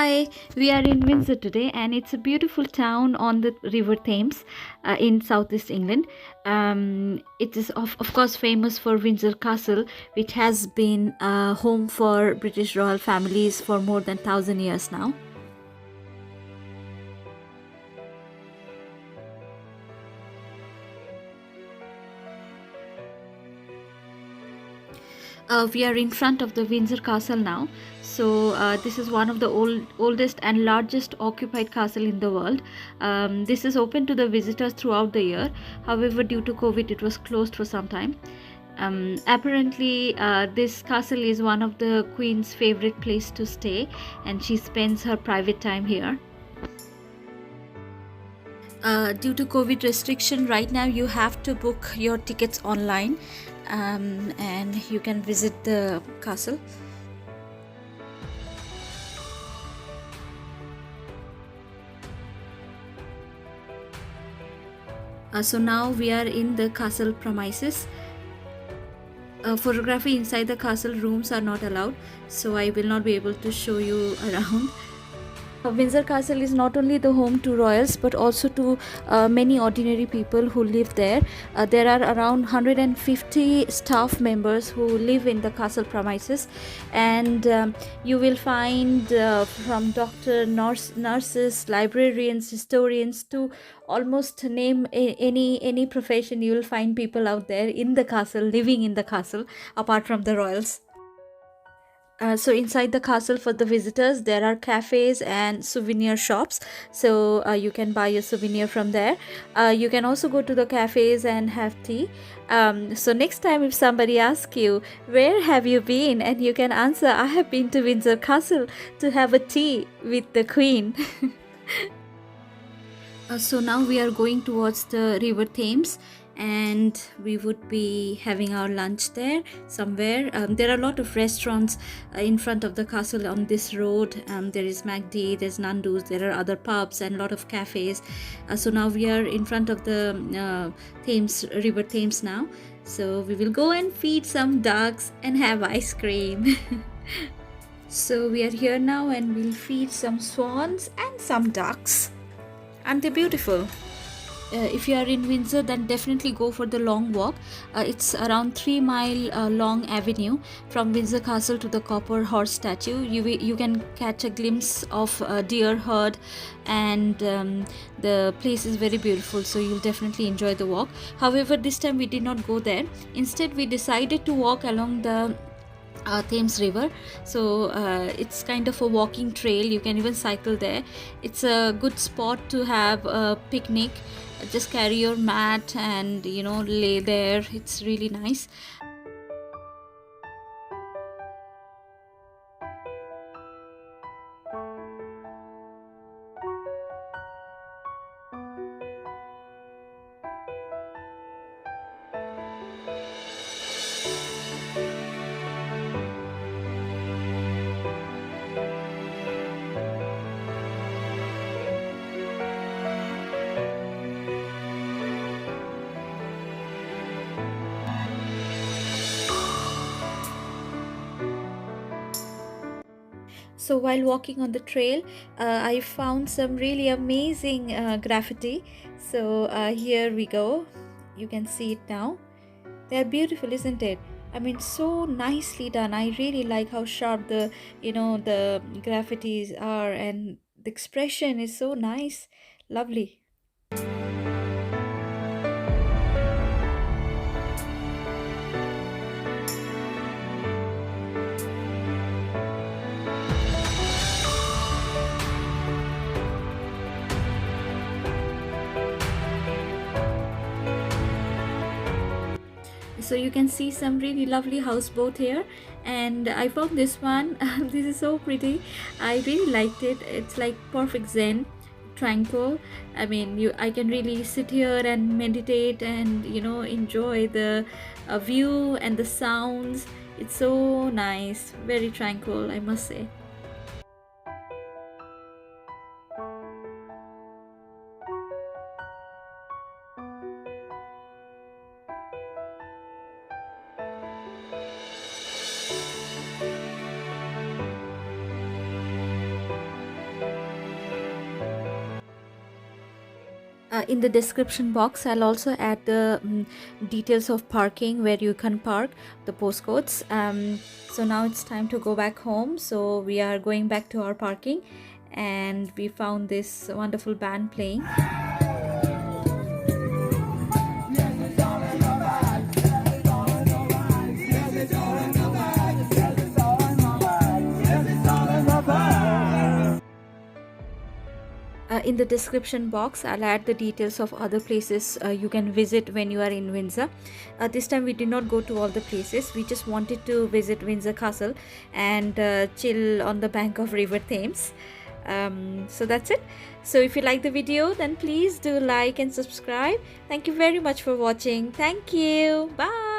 Hi, we are in Windsor today, and it's a beautiful town on the River Thames in southeast England. It is, of course, famous for Windsor Castle, which has been home for British royal families for more than 1,000 years now. We are in front of the Windsor Castle now. This is one of the oldest and largest occupied castle in the world. This is open to the visitors throughout the year. However, due to COVID, it was closed for some time. Apparently, this castle is one of the Queen's favorite place to stay, and she spends her private time here. Due to COVID restriction, right now you have to book your tickets online, and you can visit the castle. So now we are in the castle premises. Photography inside the castle rooms are not allowed, so I will not be able to show you around. Windsor Castle is not only the home to royals but also to many ordinary people who live there. There are around 150 staff members who live in the castle premises, and you will find from doctor, nurses, librarians, historians to almost name any profession. You will find people out there in the castle, living in the castle, apart from the royals. So inside the castle for the visitors, there are cafes and souvenir shops. You can buy a souvenir from there. You can also go to the cafes and have tea. So next time if somebody asks you, where have you been? And you can answer, I have been to Windsor Castle to have a tea with the Queen. So now we are going towards the River Thames, and we would be having our lunch there somewhere. There are a lot of restaurants in front of the castle on this road. There is MacD, there's Nando's, there are other pubs and a lot of cafes. So now we are in front of the River Thames now. So we will go and feed some ducks and have ice cream. So we are here now and we'll feed some swans and some ducks. And they're beautiful. If you are in Windsor, then definitely go for the long walk. It's around 3 mile long avenue from Windsor Castle to the Copper Horse statue. You can catch a glimpse of a deer herd, and the place is very beautiful, so you'll definitely enjoy the walk. However, this time we did not go there. Instead, we decided to walk along the Thames River. It's kind of a walking trail. You can even cycle there. It's a good spot to have a picnic. Just carry your mat and lay there. It's really nice. So while walking on the trail, I found some really amazing graffiti. Here we go. You can see it now. They're beautiful, isn't it? I mean, so nicely done. I really like how sharp the graffitis are, and the expression is so nice. Lovely. So you can see some really lovely houseboat here, and I found this one. This is so pretty. I really liked it. It's like perfect zen, tranquil. I mean, I can really sit here and meditate and enjoy the view and the sounds. It's so nice, very tranquil, I must say. In the description box, I'll also add the details of parking, where you can park, the postcodes. So now it's time to go back home. So we are going back to our parking, and we found this wonderful band playing. In the description box, I'll add the details of other places you can visit when you are in Windsor. This time we did not go to all the places. We just wanted to visit Windsor Castle and chill on the bank of River Thames. So that's it. So if you like the video, then please do like and subscribe. Thank you very much for watching. Thank you. Bye.